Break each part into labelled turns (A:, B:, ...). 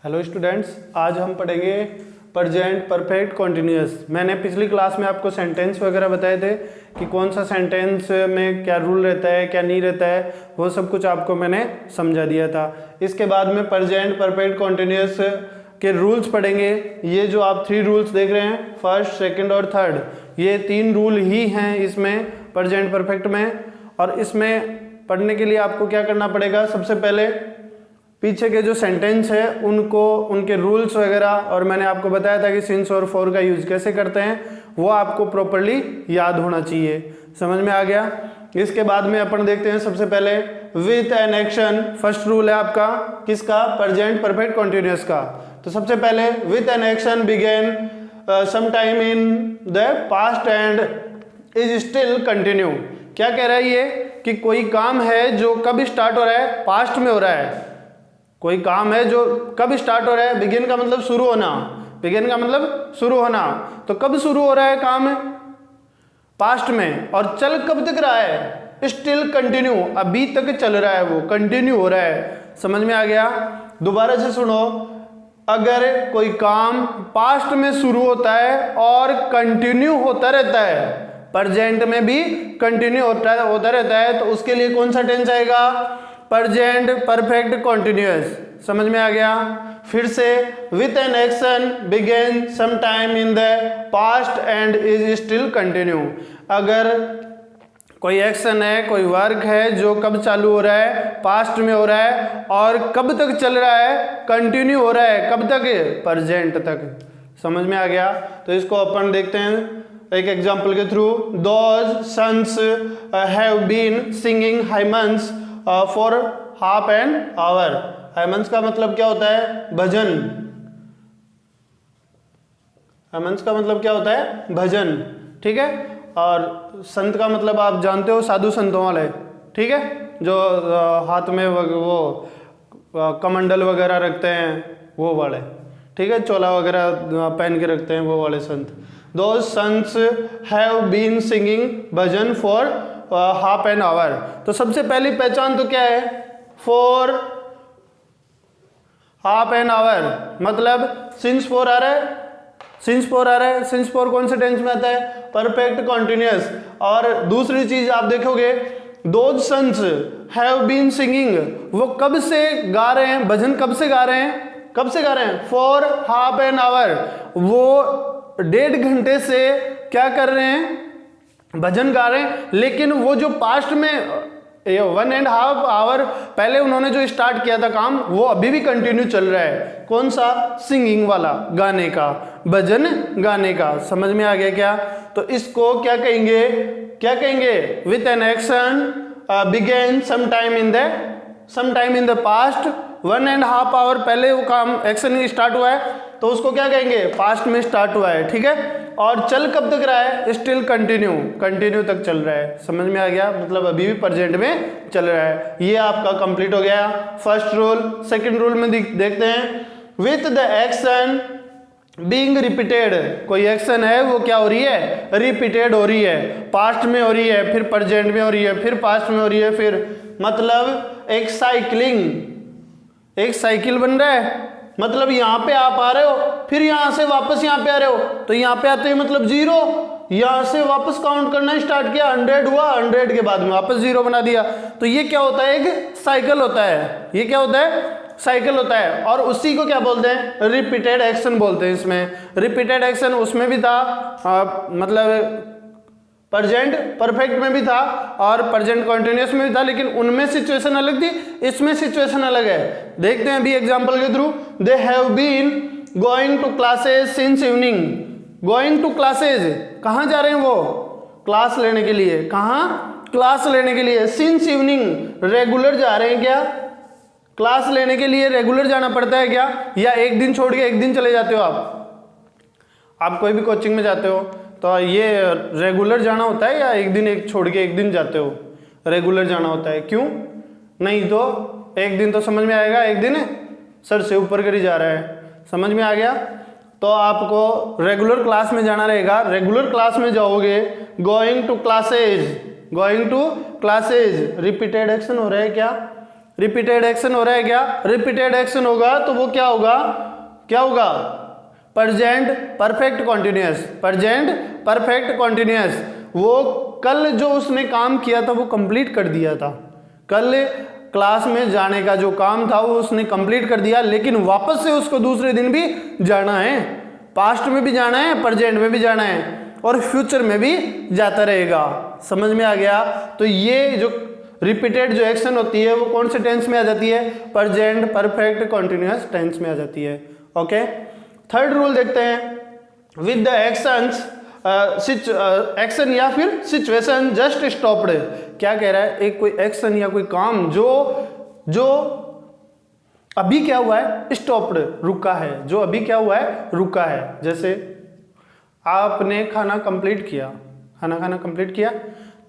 A: Hello students, आज हम पढ़ेंगे प्रेजेंट परफेक्ट कॉन्टिन्यूअस। मैंने पिछली क्लास में आपको सेंटेंस वगैरह बताए थे कि कौन सा सेंटेंस में क्या रूल रहता है, क्या नहीं रहता है, वो सब कुछ आपको मैंने समझा दिया था। इसके बाद में प्रेजेंट परफेक्ट कॉन्टिन्यूअस के रूल्स पढ़ेंगे। ये जो आप 3 रूल्स देख रहे हैं, फर्स्ट, सेकंड और थर्ड, ये 3 रूल ही हैं इसमें प्रेजेंट परफेक्ट में। और इसमें पढ़ने के लिए आपको क्या करना पड़ेगा, सबसे पहले पीछे के जो सेंटेंस है उनको, उनके रूल्स वगैरह, और मैंने आपको बताया था कि सिंस और फॉर का यूज कैसे करते हैं, वो आपको प्रॉपर्ली याद होना चाहिए। समझ में आ गया। इसके बाद में अपन देखते हैं सबसे पहले with an action. First rule है आपका किसका, प्रेजेंट परफेक्ट कॉन्टिन्यूअस का। तो सबसे पहले with an action began some time in the past and is still continue. क्या कह रहा है ये कि कोई काम है जो कब स्टार्ट हो रहा है, पास्ट में हो रहा है। कोई काम है जो कब स्टार्ट हो रहा है, बिगिन का मतलब शुरू होना, बिगिन का मतलब शुरू होना। तो कब शुरू हो रहा है काम, पास्ट में, और चल कब तक रहा है, स्टिल कंटिन्यू, अभी तक चल रहा है, वो कंटिन्यू हो रहा है। समझ में आ गया। दोबारा से सुनो, अगर कोई काम पास्ट में शुरू होता है और कंटिन्यू होता रहता है, प्रेजेंट में भी कंटिन्यू होता रहता है, तो उसके लिए कौन सा टेंस आएगा, प्रेजेंट परफेक्ट कॉन्टिन्यूअस। समझ में आ गया। फिर से with an action began some time in the past and is still continue. अगर कोई एक्शन है, कोई वर्क है जो कब चालू हो रहा है, पास्ट में हो रहा है, और कब तक चल रहा है, कंटिन्यू हो रहा है, कब तक, प्रेजेंट तक। समझ में आ गया। तो इसको अपन देखते हैं एक एग्जाम्पल के थ्रू। Those sons have been singing hymns for half an hour. Hymns का मतलब क्या होता है, भजन। हाइमन्स का मतलब क्या होता है, भजन, ठीक है। और संत का मतलब आप जानते हो, साधु संतों वाले, ठीक है, जो हाथ में वो कमंडल वगैरह रखते हैं, वो वाले, ठीक है, चोला वगैरह पहन के रखते हैं, वो वाले संत। Those sons have been singing bhajan for half an hour। तो सबसे पहली पहचान तो क्या है, for half an hour, मतलब since for आ रहा है, since for आ रहा है। since for कौन से टेंस में आता है, परफेक्ट कॉन्टिन्यूअस। और दूसरी चीज आप देखोगे, those sons have been singing, वो कब से गा रहे हैं, भजन कब से गा रहे हैं, कब से गा रहे हैं, for half an hour, वो 1.5 घंटे से क्या कर रहे हैं, भजन गा रहे हैं। लेकिन वो जो पास्ट में 1.5 आवर पहले उन्होंने जो स्टार्ट किया था काम, वो अभी भी कंटिन्यू चल रहा है। कौन सा, सिंगिंग वाला, गाने का, भजन गाने का। समझ में आ गया क्या। तो इसको क्या कहेंगे, क्या कहेंगे, with an action began some time in the past, 1.5 hour पहले वो काम, एक्शन स्टार्ट हुआ है, तो उसको क्या कहेंगे, पास्ट में स्टार्ट हुआ है, ठीक है। और चल कब तक रहा है, स्टिल कंटिन्यू तक चल रहा है। समझ में आ गया, मतलब अभी भी प्रेजेंट में चल रहा है। ये आपका कंप्लीट हो गया फर्स्ट रूल। सेकंड रूल में देखते हैं, with the action being repeated. कोई एक्शन है वो क्या हो रही है, रिपीटेड हो रही है, पास्ट में हो रही है, फिर प्रेजेंट में हो रही है, फिर पास्ट में हो रही है, फिर मतलब एक साइकिल बन रहा है। मतलब यहाँ पे आप आ रहे हो, फिर यहाँ से वापस यहाँ पे आ रहे हो, तो यहाँ पे आते ही मतलब 0, यहाँ से वापस काउंट करना स्टार्ट किया, 100 हुआ, 100 के बाद में वापस 0 बना दिया। तो ये क्या होता है, एक साइकिल होता है। ये क्या होता है, साइकिल होता है। और उसी को क्या बोलते हैं, रिपीटेड एक्शन बोलते हैं। इसमें रिपीटेड एक्शन उसमें भी था, मतलब प्रेजेंट परफेक्ट में भी था और प्रेजेंट कॉन्टिन्यूअस में भी था, लेकिन उनमें सिचुएशन अलग थी, इसमें सिचुएशन अलग है। देखते हैं अभी एग्जांपल के थ्रू। They have been going to classes since evening. Going to classes, कहाँ जा रहे हैं वो, क्लास लेने के लिए। कहाँ, क्लास लेने के लिए। सिंस इवनिंग, रेगुलर जा रहे हैं क्या, क्लास लेने के लिए रेगुलर जाना पड़ता है क्या, या एक दिन छोड़ के एक दिन चले जाते हो आप कोई भी कोचिंग में जाते हो तो ये रेगुलर जाना होता है, या एक दिन एक छोड़ के एक दिन जाते हो, रेगुलर जाना होता है। क्यों, नहीं तो एक दिन तो समझ में आएगा, एक दिन सर से ऊपर कर ही जा रहा है। समझ में आ गया। तो आपको रेगुलर क्लास में जाना रहेगा, रेगुलर क्लास में जाओगे, going to classes, repeated action हो रहा है क्या, रिपीटेड एक्शन हो रहा है क्या? रिपीटेड एक्शन होगा तो वो क्या होगा? क्या होगा? Present perfect continuous. Present perfect continuous. वो कल जो उसने काम किया था वो कंप्लीट कर दिया था। कल क्लास में जाने का जो काम था वो उसने कंप्लीट कर दिया, लेकिन वापस से उसको दूसरे दिन भी जाना है। पास्ट में भी जाना है, प्रेजेंट में भी जाना है और फ्यूचर में भी जाता रहेगा। समझ में आ गया? तो ये जो रिपीटेड जो एक्शन होती है वो कौन से टेंस में आ जाती है? प्रेजेंट परफेक्ट कॉन्टिन्यूअस टेंस में आ जाती है। ओके, थर्ड रूल देखते हैं। विद द एक्शंस एक्शन या फिर सिचुएशन जस्ट स्टॉप्ड। क्या कह रहा है? एक कोई एक्शन या कोई काम जो अभी क्या हुआ है? स्टॉप्ड, रुका है। जो अभी क्या हुआ है? रुका है। जैसे आपने खाना कंप्लीट किया, खाना कंप्लीट किया,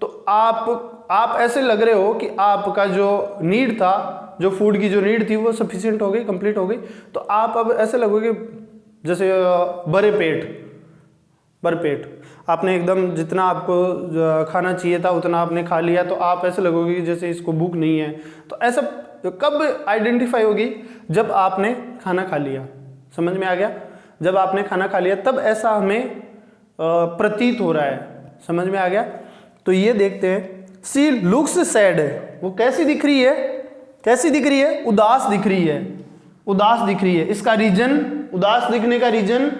A: तो आप ऐसे लग रहे हो कि आपका जो नीड था, जो फूड की जो नीड थी वो सफिशिएंट हो गई, कंप्लीट हो गई। तो आप अब ऐसे लगोगे जैसे भरे पेट आपने एकदम जितना आपको खाना चाहिए था उतना आपने खा लिया, तो आप ऐसे लगोगे कि जैसे इसको भूख नहीं है। तो ऐसा कब आइडेंटिफाई होगी? जब आपने खाना खा लिया। समझ में आ गया? जब आपने खाना खा लिया तब ऐसा हमें प्रतीत हो रहा है। समझ में आ गया? तो ये देखते हैं। सी लुक्स सैड। वो कैसी दिख रही है? कैसी दिख रही है? उदास दिख रही है। उदास दिख रही है। इसका रीजन, उदास दिखने का reason,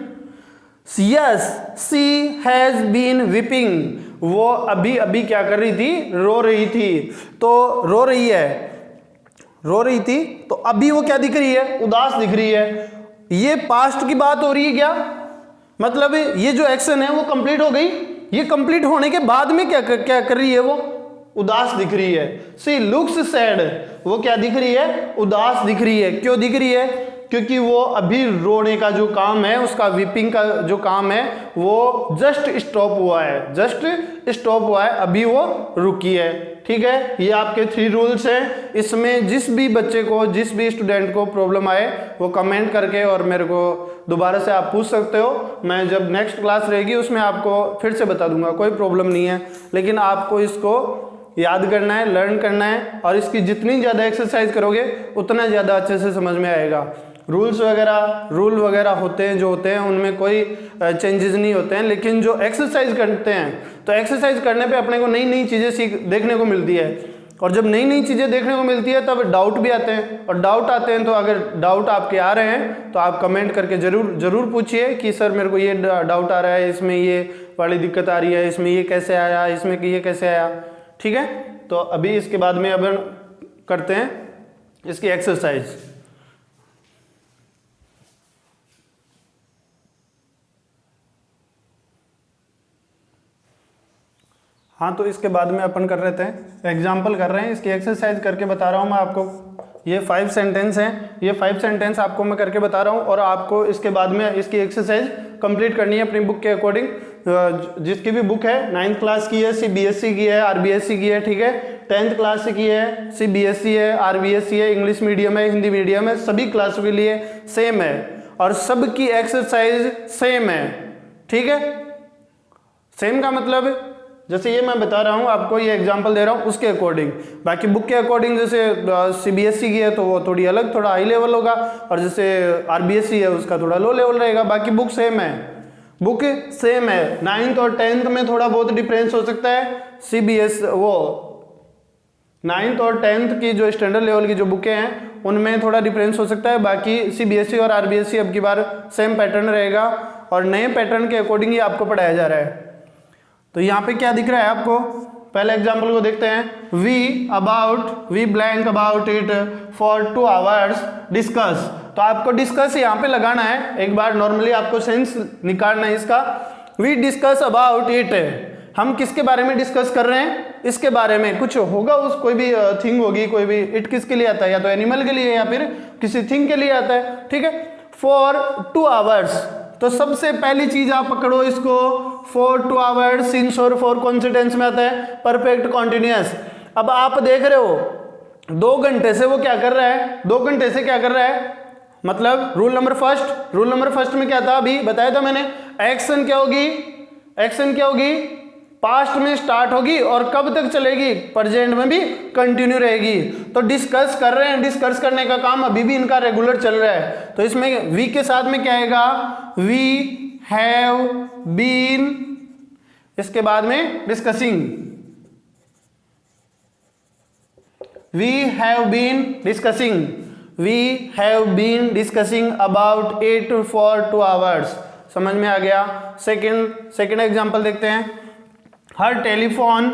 A: yes she has been weeping. वो अभी अभी क्या कर रही थी? रो रही थी। तो रो रही है, रो रही थी, तो अभी वो क्या दिख रही है? उदास दिख रही है। ये पास्ट की बात हो रही है क्या? मतलब ये जो एक्शन है वो कंप्लीट हो गई। ये कंप्लीट होने के बाद में क्या कर रही है? वो उदास दिख रही है। सी लुक्स सैड। वो क्या दिख रही है? उदास दिख रही है। क्यों दिख रही है? क्योंकि वो अभी रोने का जो काम है, उसका वीपिंग का जो काम है वो जस्ट स्टॉप हुआ है। जस्ट स्टॉप हुआ है, अभी वो रुकी है। ठीक है, ये आपके 3 रूल्स हैं। इसमें जिस भी बच्चे को, जिस भी स्टूडेंट को प्रॉब्लम आए वो कमेंट करके और मेरे को दोबारा से आप पूछ सकते हो। मैं जब नेक्स्ट क्लास रहेगी उसमें आपको फिर से बता दूंगा, कोई प्रॉब्लम नहीं है। लेकिन आपको इसको याद करना है, लर्न करना है, और इसकी जितनी ज़्यादा एक्सरसाइज करोगे उतना ज़्यादा अच्छे से समझ में आएगा। रूल वगैरह होते हैं जो होते हैं उनमें कोई चेंजेस नहीं होते हैं, लेकिन जो एक्सरसाइज करते हैं तो एक्सरसाइज करने पे अपने को नई नई चीज़ें देखने को मिलती है। और जब नई नई चीज़ें देखने को मिलती है तब डाउट भी आते हैं, और डाउट आते हैं तो अगर डाउट आपके आ रहे हैं तो आप कमेंट करके ज़रूर पूछिए कि सर मेरे को ये डाउट आ रहा है, इसमें ये वाली दिक्कत आ रही है, इसमें ये कैसे आया, इसमें ये कैसे आया। ठीक है, तो अभी इसके बाद में अब करते हैं इसकी एक्सरसाइज। हाँ, तो इसके बाद में अपन कर रहे थे एग्जाम्पल कर रहे हैं, इसकी एक्सरसाइज करके बता रहा हूँ मैं आपको। ये 5 सेंटेंस हैं, ये 5 सेंटेंस आपको मैं करके बता रहा हूँ और आपको इसके बाद में इसकी एक्सरसाइज कंप्लीट करनी है अपनी बुक के अकॉर्डिंग। जिसकी भी बुक है 9th क्लास की है, CBSE की है, RBSE की है, ठीक है, 10th क्लास की है, CBSE है, RBSE है, इंग्लिश मीडियम है, हिंदी मीडियम है, सभी क्लासों के लिए सेम है और सबकी एक्सरसाइज सेम है। ठीक है, सेम का मतलब जैसे ये मैं बता रहा हूँ आपको, ये एग्जांपल दे रहा हूँ उसके अकॉर्डिंग। बाकी बुक के अकॉर्डिंग जैसे CBSE की है तो वो थोड़ी अलग, थोड़ा हाई लेवल होगा, और जैसे RBSE है उसका थोड़ा लो लेवल रहेगा। बाकी बुक सेम है, बुक सेम है। 9th और 10th में थोड़ा बहुत डिफरेंस हो सकता है। CBSE वो 9th और 10th की जो स्टैंडर्ड लेवल की जो बुकें हैं उनमें थोड़ा डिफरेंस हो सकता है। बाकी CBSE और RBSE अब की बार सेम पैटर्न रहेगा और नए पैटर्न के अकॉर्डिंग ही आपको पढ़ाया जा रहा है। तो यहाँ पे क्या दिख रहा है आपको, पहले एग्जाम्पल को देखते हैं। We blank about it for 2 hours discuss. तो आपको डिस्कस यहाँ पे लगाना है, एक बार नॉर्मली आपको सेंस निकालना है इसका। वी डिस्कस अबाउट इट, हम किसके बारे में डिस्कस कर रहे हैं, इसके बारे में कुछ होगा, उस कोई भी थिंग होगी, कोई भी। इट किसके लिए आता है, या तो एनिमल के लिए या फिर किसी थिंग के लिए आता है। ठीक है, फॉर 2 hours, तो सबसे पहली चीज आप पकड़ो इसको, फॉर 2 hours सिंस और फॉर कौन से टेंस में आता है, परफेक्ट कॉन्टिन्यूअस। अब आप देख रहे हो 2 घंटे से वो क्या कर रहा है, 2 घंटे से क्या कर रहा है, मतलब रूल नंबर फर्स्ट में क्या था, अभी बताया था मैंने, एक्शन क्या होगी, पास्ट में स्टार्ट होगी और कब तक चलेगी, प्रेजेंट में भी कंटिन्यू रहेगी। तो डिस्कस कर रहे हैं, डिस्कस करने का काम अभी भी इनका रेगुलर चल रहा है। तो इसमें वी के साथ में क्या आएगा, वी हैव बीन, इसके बाद में discussing, we have been discussing, we have been discussing about it for 2 hours. समझ में आ गया। सेकेंड एग्जांपल देखते हैं। हर टेलीफोन,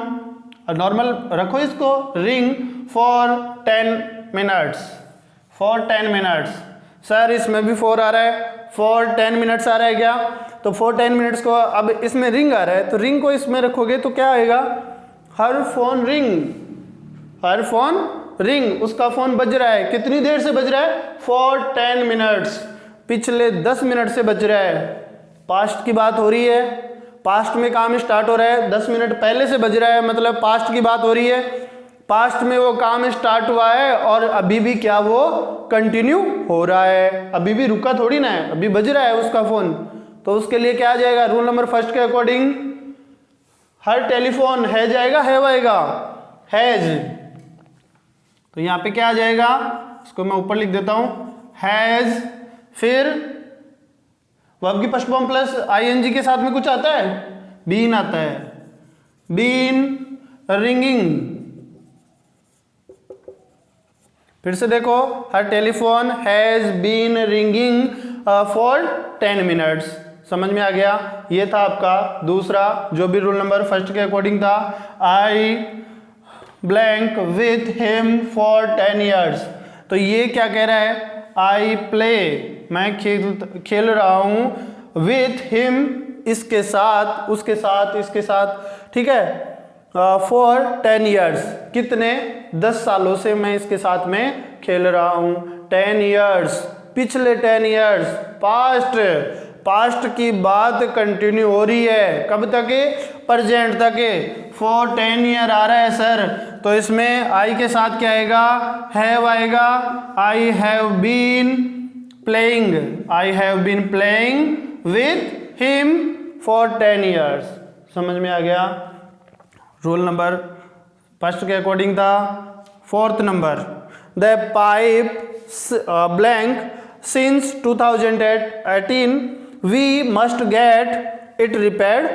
A: नॉर्मल रखो इसको, ring for 10 minutes, for 10 minutes. Sir इसमें भी 4 आ रहा है, फॉर 10 मिनट्स आ रहा है क्या, तो फॉर 10 मिनट्स को, अब इसमें रिंग आ रहा है तो रिंग को इसमें रखोगे तो क्या आएगा, हर फोन रिंग, हर फोन रिंग, उसका फोन बज रहा है, कितनी देर से बज रहा है, फॉर 10 मिनट्स, पिछले 10 मिनट से बज रहा है। पास्ट की बात हो रही है, पास्ट में काम स्टार्ट हो रहा है, 10 मिनट पहले से बज रहा है, मतलब पास्ट की बात हो रही है, पास्ट में वो काम स्टार्ट हुआ है और अभी भी क्या वो कंटिन्यू हो रहा है, अभी भी रुका थोड़ी ना है, अभी बज रहा है उसका फोन। तो उसके लिए क्या आ जाएगा, रूल नंबर फर्स्ट के अकॉर्डिंग हर टेलीफोन हैज आएगा, हैव आएगा, हैज। तो यहां पे क्या आ जाएगा, इसको मैं ऊपर लिख देता हूं, हैज, फिर वर्ब की फर्स्ट फॉर्म प्लस आईएनजी के साथ में कुछ आता है, बीन आता है, बीन रिंगिंग। फिर से देखो, हर telephone has been ringing for 10 minutes. समझ में आ गया। ये था आपका दूसरा, जो भी रूल नंबर फर्स्ट के अकॉर्डिंग था, आई blank with him for 10 years. तो ये क्या कह रहा है, आई प्ले, मैं खेल रहा हूं, विथ हिम, इसके साथ, उसके साथ, इसके साथ, ठीक है, फॉर 10 ईयर्स, कितने, 10 सालों से मैं इसके साथ में खेल रहा हूं। 10 ईयर्स, पिछले 10 ईयर्स, पास्ट, पास्ट की बात कंटिन्यू हो रही है, कब तक, प्रेजेंट तक। फॉर 10 ईयर आ रहा है सर, तो इसमें आई के साथ क्या आएगा, हैव आएगा, I have been playing, I have been playing with him for 10 years. समझ में आ गया। रूल नंबर फर्स्ट के अकॉर्डिंग था। Fourth number, the pipe blank since 2018 we must get it repaired.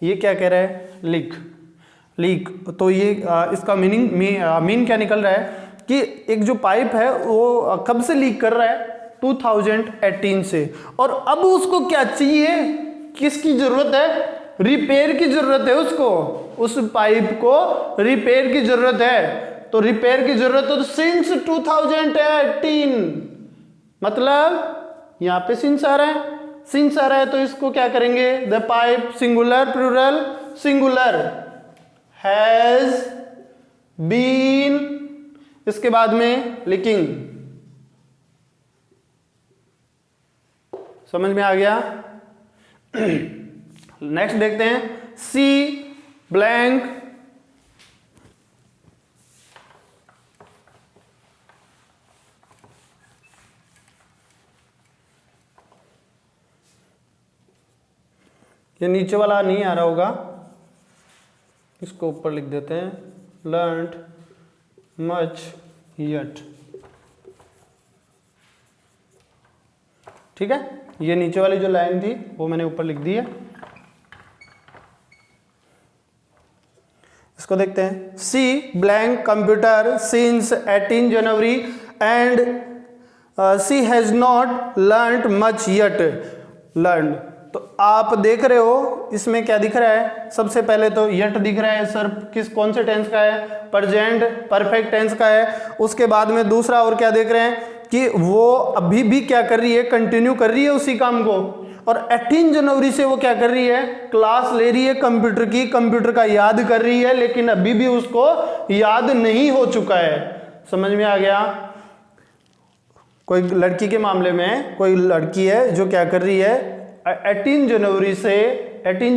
A: ये क्या कह रहा है, लीक, लीक। तो ये इसका मीन क्या निकल रहा है कि एक जो पाइप है वो कब से लीक कर रहा है, 2018 से, और अब उसको क्या चाहिए, किसकी जरूरत है, रिपेयर की जरूरत है उसको, उस पाइप को रिपेयर की जरूरत है। तो रिपेयर की जरूरत है तो सिंस 2018, मतलब यहां पे सिंस आ रहा है, सिंस आ रहा है तो इसको क्या करेंगे, the pipe singular plural singular has been, इसके बाद में लीकिंग। समझ में आ गया। नेक्स्ट देखते हैं, सी ब्लैंक ये नीचे वाला नहीं आ रहा होगा, इसको ऊपर लिख देते हैं, लर्नड मच यट। ठीक है, ये नीचे वाली जो लाइन थी वो मैंने ऊपर लिख दी है। इसको देखते हैं, she blank computer since 18 January and she has not learned much yet learn. तो आप देख रहे हो इसमें क्या दिख रहा है, सबसे पहले तो यट दिख रहा है सर, कौन से टेंस का है, प्रेजेंट परफेक्ट टेंस का है। उसके बाद में दूसरा और क्या देख रहे हैं कि वो अभी भी क्या कर रही है, कंटिन्यू कर रही है उसी काम को, और 18 जनवरी से वो क्या कर रही है, क्लास ले रही है कंप्यूटर की, कंप्यूटर का याद कर रही है, लेकिन अभी भी उसको याद नहीं हो चुका है। समझ में आ गया। कोई लड़की के मामले में, कोई लड़की है जो क्या कर रही है, 18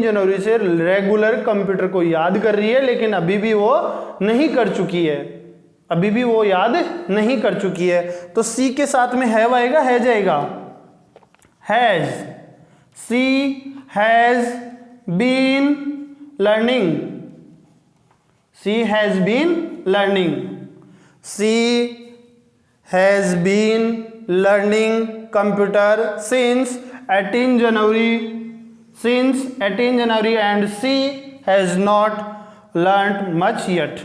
A: जनवरी से रेगुलर कंप्यूटर को याद कर रही है, लेकिन अभी भी वो नहीं कर चुकी है, अभी भी वो याद नहीं कर चुकी है। तो सी के साथ में हैव आएगा, हैज आएगा, has, she has been learning, she has been learning, she has been learning computer since 18 January, since 18 January and she has not learn much yet.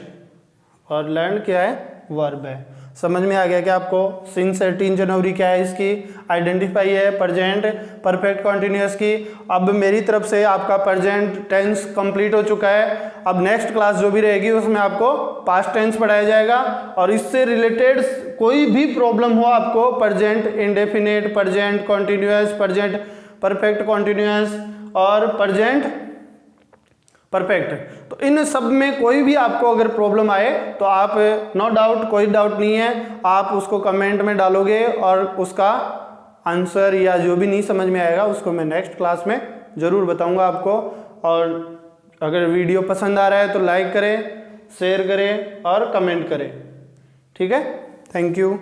A: और लर्न क्या है, वर्ब है। समझ में आ गया क्या आपको? सिंस 18 जनवरी क्या है, इसकी आइडेंटिफाई है प्रेजेंट परफेक्ट कॉन्टिन्यूअस की। अब मेरी तरफ से आपका प्रेजेंट टेंस कंप्लीट हो चुका है। अब नेक्स्ट क्लास जो भी रहेगी उसमें आपको पास्ट टेंस पढ़ाया जाएगा, और इससे रिलेटेड कोई भी प्रॉब्लम हो आपको, present indefinite, present continuous, present perfect continuous और प्रेजेंट परफेक्ट, तो इन सब में कोई भी आपको अगर प्रॉब्लम आए तो आप नो डाउट, कोई डाउट नहीं है, आप उसको कमेंट में डालोगे और उसका आंसर या जो भी नहीं समझ में आएगा उसको मैं नेक्स्ट क्लास में ज़रूर बताऊंगा आपको। और अगर वीडियो पसंद आ रहा है तो लाइक करें, शेयर करें और कमेंट करें। ठीक है, थैंक यू।